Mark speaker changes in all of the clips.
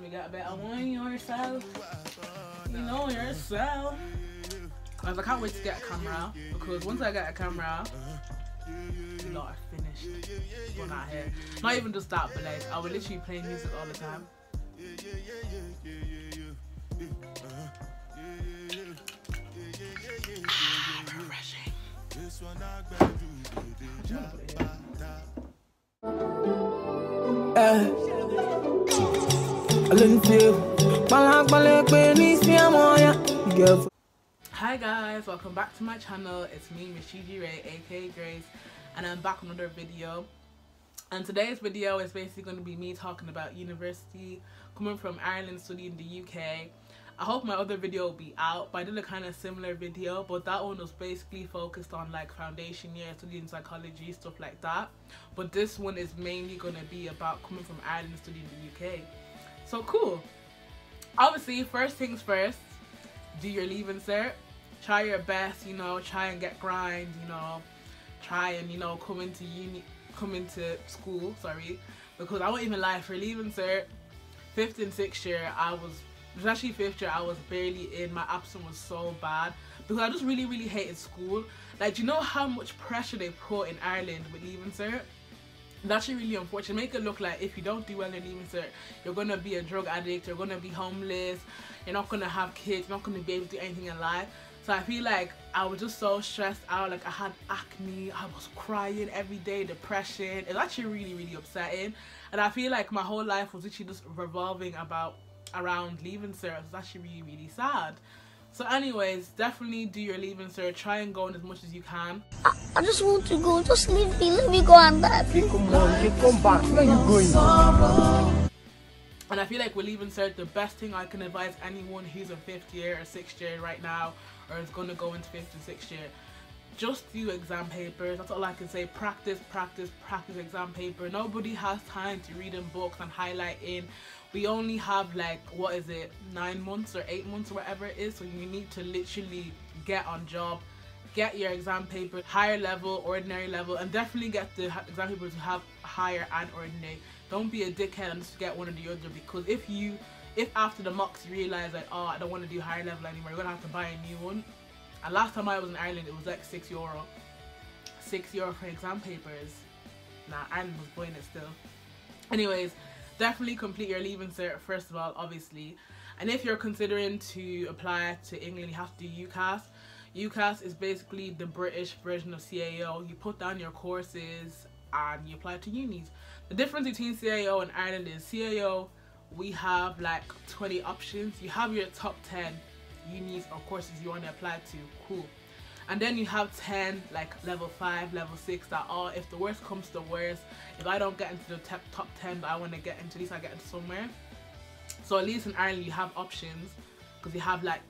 Speaker 1: We got better on yourself. You know yourself. I can't wait to get a camera, because once I get a camera, you lot are finished. We're not here. Not even just that, but like I will literally play music all the time. Refreshing. Hi guys, welcome back to my channel. It's me, Miss Gigi, aka Grace, and I'm back with another video. And today's video is basically going to be me talking about university, coming from Ireland, studying in the UK. I hope my other video will be out, but I did a kind of similar video, but that one was basically focused on like foundation year, studying psychology, stuff like that. But this one is mainly going to be about coming from Ireland, studying in the UK. So cool. Obviously, first things first, do your leaving cert. Try your best, you know, try and get grind, you know, try and, you know, come into school, sorry, because I won't even lie, for leaving cert, 5th and 6th year, especially 5th year, I was barely in. My absence was so bad because I just really hated school. Like, do you know how much pressure they put in Ireland with leaving cert? It's actually really unfortunate. Make it look like if you don't do well in leaving cert, you're gonna be a drug addict, you're gonna be homeless, you're not gonna have kids, you're not gonna be able to do anything in life. So I feel like I was just so stressed out. Like I had acne, I was crying every day, depression. It's actually really upsetting, and I feel like my whole life was literally just revolving around leaving cert. It's actually really sad. So anyways, definitely do your leaving cert. Try and go in as much as you can.
Speaker 2: I just want to go. Just leave me. Let me go and back.
Speaker 3: Come on, come back. Where are you going?
Speaker 1: And I feel like with leaving cert, the best thing I can advise anyone who's in 5th year or 6th year right now, or is going to go into 5th and 6th year, just do exam papers. That's all I can say. Practice exam paper. Nobody has time to read in books and highlight in. We only have like, what is it, 9 months or 8 months or whatever it is, so you need to literally get on job, get your exam paper, higher level, ordinary level, and definitely get the exam papers to have higher and ordinary. Don't be a dickhead and just get one or the other, because if after the mocks you realize like, oh, I don't want to do higher level anymore, you're gonna have to buy a new one. And last time I was in Ireland, it was like €6. €6 for exam papers. Nah, Ireland was buying it still. Anyways, definitely complete your leaving cert first of all, obviously. And if you're considering to apply to England, you have to do UCAS. UCAS is basically the British version of CAO. You put down your courses and you apply to unis. The difference between CAO and Ireland is CAO, we have like 20 options. You have your top 10 unis or courses you want to apply to, cool. And then you have 10 like level 5, level 6 that are, if the worst comes to the worst, if I don't get into the top 10 but I want to get into, at least I get into somewhere. So at least in Ireland you have options, because you have like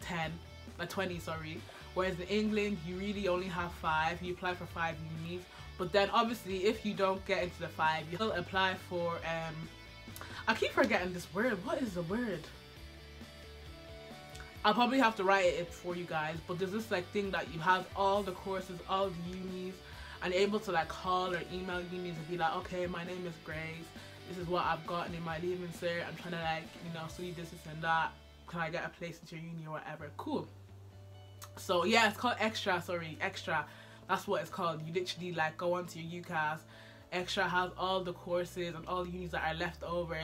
Speaker 1: 20, sorry. Whereas in England you really only have 5. You apply for 5 unis. But then obviously if you don't get into the 5, you'll apply for I keep forgetting this word. What is the word? I'll probably have to write it for you guys, but there's this like thing that you have all the courses, all the unis, and you're able to like call or email unis and be like, okay, my name is Grace, this is what I've gotten in my leaving cert, I'm trying to like, you know, study this and that, can I get a place into your uni or whatever, cool. So yeah, it's called extra, that's what it's called. You literally like go onto your UCAS. Extra has all the courses and all the unis that are left over,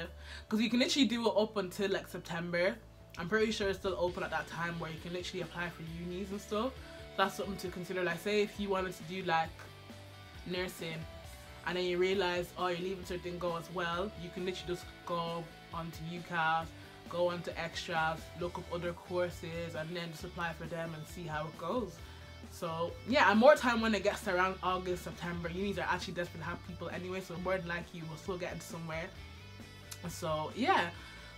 Speaker 1: because you can literally do it up until like September. I'm pretty sure it's still open at that time, where you can literally apply for unis and stuff. That's something to consider. Like say if you wanted to do like nursing and then you realize, oh, your leaving cert didn't go as well, you can literally just go onto UCAS, go onto extras, look up other courses, and then just apply for them and see how it goes. So yeah, and more time when it gets to around August, September, unis are actually desperate to have people anyway, so more than likely you will still get into somewhere. So yeah,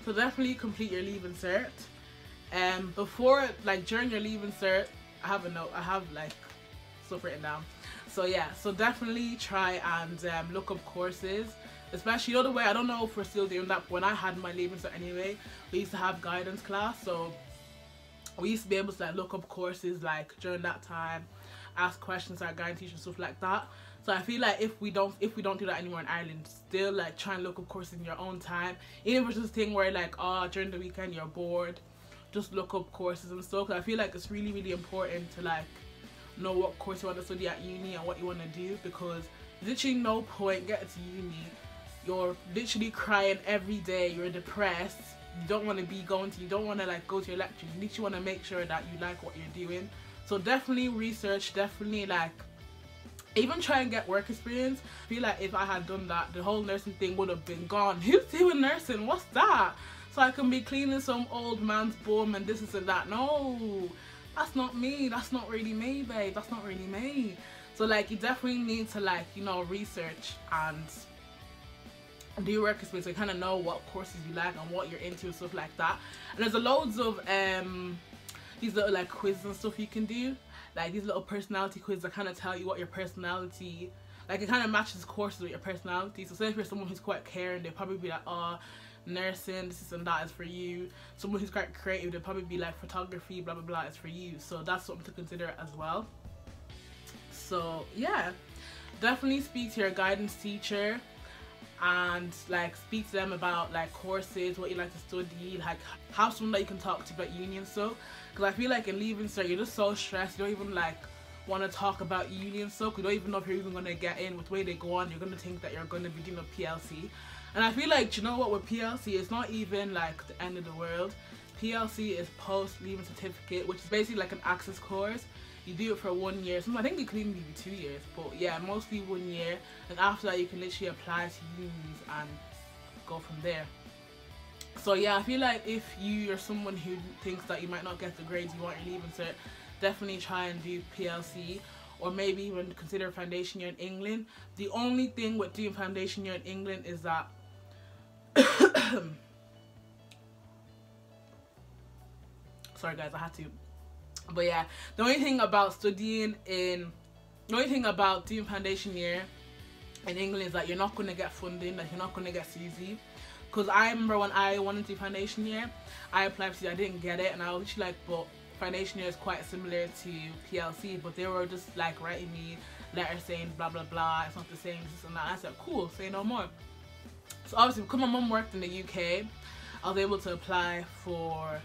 Speaker 1: so definitely complete your leaving cert. Before, like during your leaving cert, I have a note, I have like stuff written down. So yeah, so definitely try and look up courses, especially, you know, the way, I don't know if we're still doing that, but when I had my leaving cert anyway, we used to have guidance class, so we used to be able to like look up courses like during that time, ask questions to our guidance teacher and stuff like that. So I feel like if we don't do that anymore in Ireland, still like try and look up courses in your own time. Even if it's just a thing where like, oh, during the weekend you're bored, just look up courses and stuff. Cause I feel like it's really, really important to like know what course you want to study at uni and what you want to do, because there's literally no point getting to uni, you're literally crying every day, you're depressed, you don't want to be going to, you don't want to like go to your lectures, you literally want to make sure that you like what you're doing. So definitely research, definitely like even try and get work experience. I feel like if I had done that, the whole nursing thing would have been gone. Who's doing nursing? What's that? So I can be cleaning some old man's bum and this and that. No, that's not me. That's not really me, babe. That's not really me. So like you definitely need to like, you know, research and do your work experience so you kind of know what courses you like and what you're into and stuff like that. And there's loads of these little like quizzes and stuff you can do, like these little personality quizzes that kind of tell you what your personality, like it kind of matches courses with your personality. So say if you're someone who's quite caring, they'll probably be like, oh, nursing, this and that is for you. Someone who's quite creative, they'll probably be like photography, blah blah blah is for you. So that's something to consider as well. So yeah, definitely speak to your guidance teacher and like speak to them about like courses, what you like to study, like have someone that you can talk to about uni and stuff. Because I feel like in leaving cert you're just so stressed, you don't even like want to talk about uni and stuff. You don't even know if you're even going to get in. With the way they go on, you're going to think that you're going to be doing a PLC. And I feel like, you know what, with PLC, it's not even like the end of the world. PLC is post leaving certificate, which is basically like an access course. You do it for 1 year. I think they could even give you 2 years, but yeah, mostly 1 year. And after that, you can literally apply to unis and go from there. So yeah, I feel like if you are someone who thinks that you might not get the grades you want your leaving cert, definitely try and do PLC, or maybe even consider foundation year in England. The only thing with doing foundation year in England is that sorry guys, I had to. But yeah, the only thing about doing foundation year in England is that you're not going to get funding, like you're not going to get CZ. Because I remember when I wanted to do foundation year, I applied for CZ, I didn't get it, and I was literally like, but foundation year is quite similar to PLC. But they were just like writing me letters saying blah blah blah, it's not the same, this and that. I said, cool, say no more. So obviously because my mum worked in the UK, I was able to apply for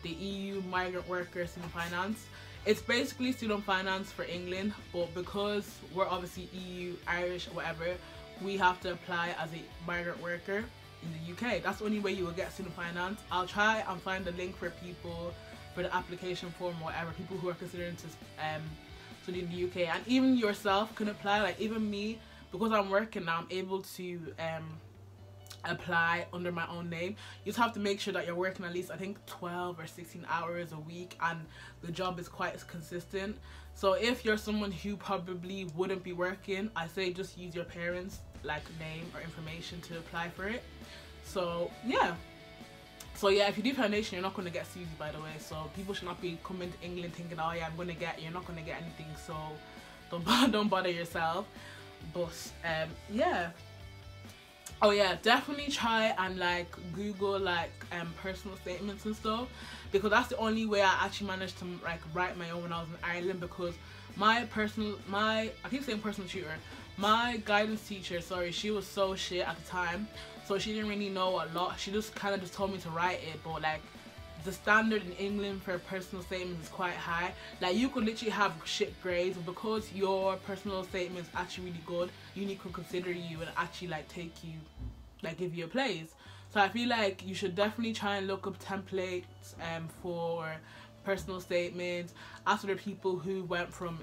Speaker 1: the EU migrant worker student finance. It's basically student finance for England, but because we're obviously EU, Irish, or whatever, we have to apply as a migrant worker in the UK. That's the only way you will get student finance. I'll try and find the link for people for the application form or whatever, people who are considering to study in the UK. And even yourself can apply, like even me, because I'm working now, I'm able to apply under my own name. You just have to make sure that you're working at least, I think, 12 or 16 hours a week and the job is quite consistent. So if you're someone who probably wouldn't be working, I say just use your parents' like name or information to apply for it. So yeah, if you do foundation, you're not going to get CZ, by the way. So people should not be coming to England thinking, oh yeah, you're not going to get anything, so don't bother yourself. But yeah. Oh yeah, definitely try and like Google like personal statements and stuff, because that's the only way I actually managed to like write my own when I was in Ireland. Because I keep saying personal tutor, my guidance teacher, sorry, she was so shit at the time, so she didn't really know a lot. She just kind of just told me to write it, but like the standard in England for personal statements is quite high. Like you could literally have shit grades, but because your personal statement is actually really good, uni could consider you and actually like take you, like give you a place. So I feel like you should definitely try and look up templates for personal statements. Ask other people who went from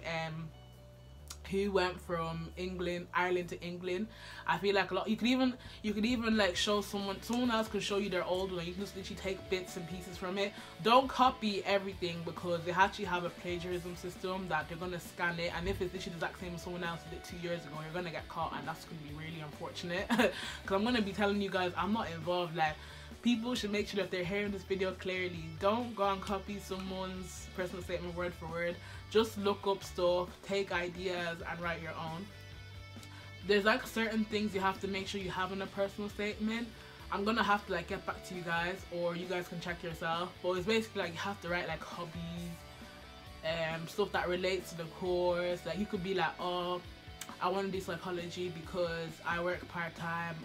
Speaker 1: Ireland to England. I feel like a lot, you could even like show someone else could show you their old one. You can just literally take bits and pieces from it. Don't copy everything, because they actually have a plagiarism system that they're gonna scan it, and if it's literally the exact same as someone else did it 2 years ago, you're gonna get caught, and that's gonna be really unfortunate. Because I'm gonna be telling you guys, I'm not involved. Like, people should make sure that they're hearing this video clearly. Don't go and copy someone's personal statement word for word. Just look up stuff, take ideas, and write your own. There's like certain things you have to make sure you have in a personal statement. I'm gonna have to like get back to you guys, or you guys can check yourself. But it's basically like you have to write like hobbies, stuff that relates to the course. Like you could be like, oh, I want to do psychology because I work part-time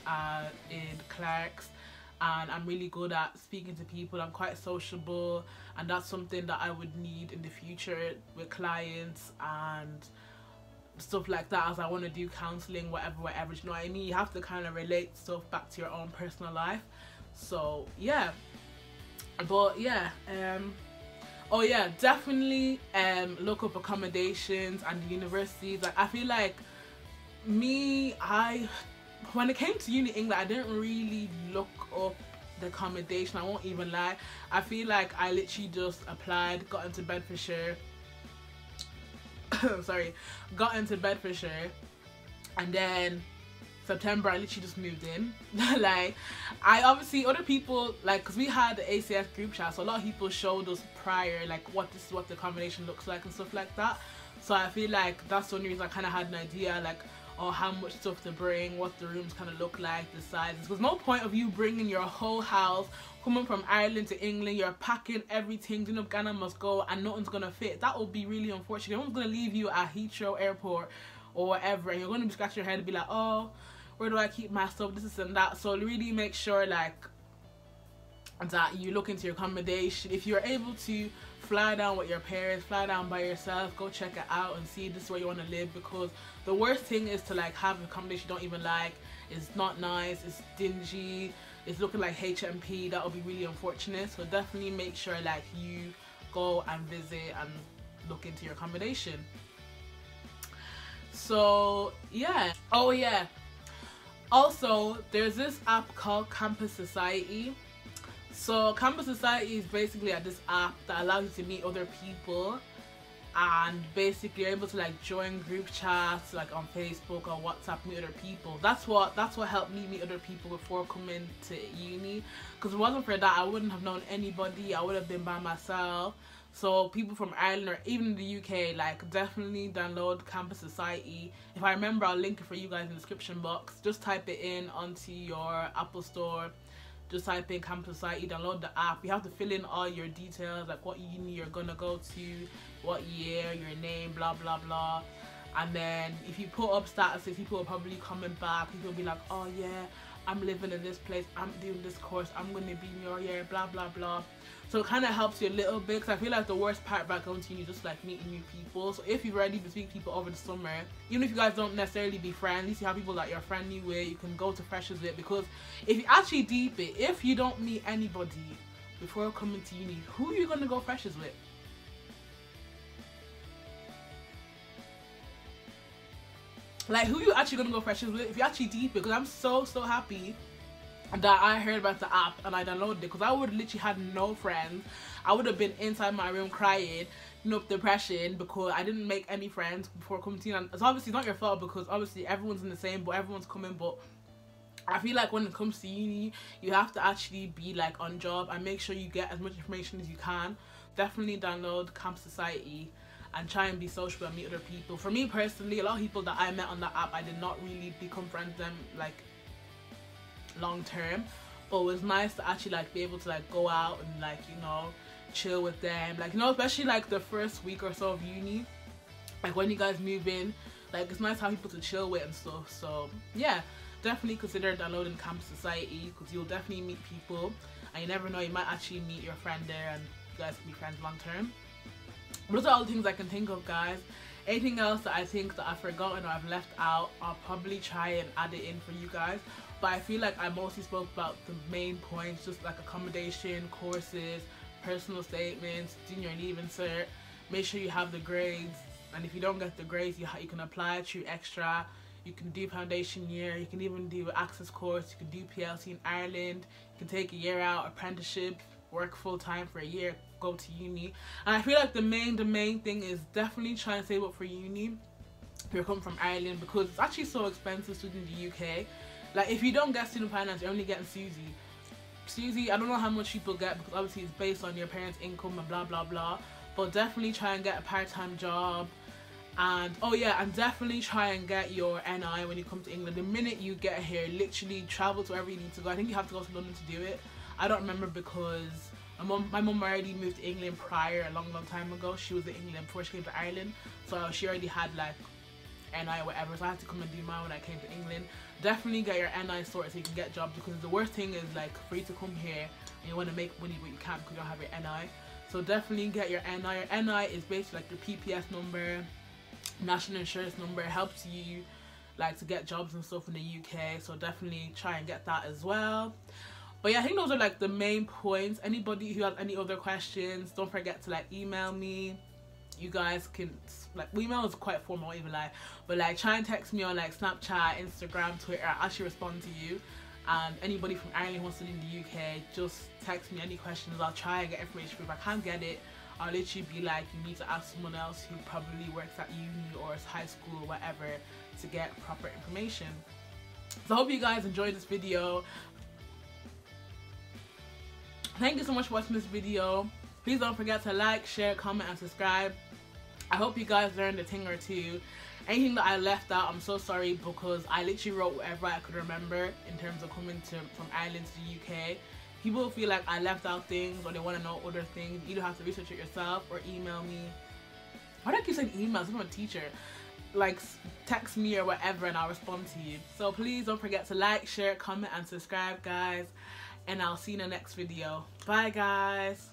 Speaker 1: in Clark's and I'm really good at speaking to people. I'm quite sociable, and that's something that I would need in the future with clients and stuff like that, as I want to do counseling, whatever, you know what I mean? You have to kind of relate stuff back to your own personal life. So yeah, but yeah, oh yeah, definitely look up accommodations and universities. Like I feel like when it came to uni England, I didn't really look up the accommodation, I won't even lie. I feel like I literally just applied, got into Bedfordshire got into Bedfordshire, and then September I literally just moved in. Like I obviously, other people, like, because we had the ACS group chat, so a lot of people showed us prior like this is what the accommodation looks like and stuff like that. So I feel like that's the only reason I kind of had an idea, like, or how much stuff to bring, what the rooms kind of look like, the sizes. There's no point of you bringing your whole house, coming from Ireland to England, you're packing everything, doing up Ghana must go, and nothing's gonna fit. That would be really unfortunate. Everyone's gonna leave you at Heathrow Airport or whatever, and you're gonna be scratching your head and be like, oh, where do I keep my stuff, this and that. So really make sure like that you look into your accommodation. If you're able to fly down with your parents, fly down by yourself, go check it out and see this is where you want to live, because the worst thing is to like have an accommodation you don't even like, it's not nice, it's dingy, it's looking like HMP. That would be really unfortunate. So definitely make sure like you go and visit and look into your accommodation. So yeah, oh yeah, also there's this app called Campus Society. So Campus Society is basically this app that allows you to meet other people, and basically you're able to like join group chats like on Facebook or WhatsApp, meet other people. That's what helped me meet other people before coming to uni, because if it wasn't for that I wouldn't have known anybody. I would have been by myself. So people from Ireland or even the UK, like definitely download Campus Society. If I remember, I'll link it for you guys in the description box. Just type it in onto your Apple Store. Just type in Campus Society, download the app. You have to fill in all your details, like what uni you're gonna go to, what year, your name, blah blah blah. And then if you put up statuses, people will probably comment back. People will be like, oh yeah, I'm living in this place, I'm doing this course, I'm gonna be in your year, blah blah blah. So it kind of helps you a little bit, because I feel like the worst part about going to uni is just like meeting new people. So if you've already been speaking to people over the summer, even if you guys don't necessarily be friends, at least you have people that you're friendly with, you can go to freshers with. Because if you actually deep it, if you don't meet anybody before coming to uni, who are you gonna go freshers with? Like, who are you actually gonna go freshers with if you actually deep it? Because I'm so happy that I heard about the app and I downloaded it, because I would literally had no friends. I would have been inside my room crying, you know, depression, because I didn't make any friends before coming to uni. And it's obviously not your fault, because obviously everyone's in the same boat, everyone's coming, but I feel like when it comes to uni, you have to actually be like on job and make sure you get as much information as you can. Definitely download Campus Society and try and be social and meet other people. For me personally, a lot of people that I met on that app, I did not really become friends with them like long term, but it was nice to actually like be able to like go out and like, you know, chill with them, like, you know, especially like the first week or so of uni, like when you guys move in, like it's nice to have people to chill with and stuff. So yeah, definitely consider downloading Campus Society, because you'll definitely meet people, and you never know, you might actually meet your friend there and you guys can be friends long term. Those are all the things I can think of, guys. Anything else that I think that I've forgotten or I've left out, I'll probably try and add it in for you guys. But I feel like I mostly spoke about the main points, just like accommodation, courses, personal statements, doing your leaving cert. Make sure you have the grades, and if you don't get the grades, you can apply through extra. You can do foundation year, you can even do an access course, you can do PLC in Ireland, you can take a year out, apprenticeship, work full-time for a year, go to uni. And I feel like the main thing is definitely trying to save up for uni if you're coming from Ireland, because it's actually so expensive studying in the UK. Like if you don't get student finance, you're only getting Susie. I don't know how much people get, because obviously it's based on your parents' income and blah blah blah, but definitely try and get a part-time job. And oh yeah, and definitely try and get your NI when you come to England. The minute you get here, literally travel to wherever you need to go. I think you have to go to London to do it. I don't remember, because My mom already moved to England prior, a long time ago. She was in England before she came to Ireland, so she already had like NI or whatever, so I had to come and do mine when I came to England. Definitely get your NI sorted so you can get jobs, because the worst thing is like for you to come here and you want to make money but you can't because you don't have your NI. So definitely get your NI. Your NI is basically like your PPS number, national insurance number. It helps you like to get jobs and stuff in the UK, so definitely try and get that as well. But yeah, I think those are like the main points. Anybody who has any other questions, don't forget to like email me. You guys can like, email is quite formal, I won't even lie, but like try and text me on like Snapchat, Instagram, Twitter. I actually respond to you. And anybody from Ireland who wants to live in the UK, just text me any questions. I'll try and get information. If I can't get it, I'll literally be like, you need to ask someone else who probably works at uni or high school or whatever to get proper information. So I hope you guys enjoyed this video. Thank you so much for watching this video. Please don't forget to like, share, comment and subscribe. I hope you guys learned a thing or two. Anything that I left out, I'm so sorry, because I literally wrote whatever I could remember in terms of coming from Ireland to the UK. People feel like I left out things or they want to know other things. You either have to research it yourself or email me. Why do I keep saying emails? I'm a teacher. Like, text me or whatever and I'll respond to you. So please don't forget to like, share, comment and subscribe, guys. And I'll see you in the next video. Bye, guys.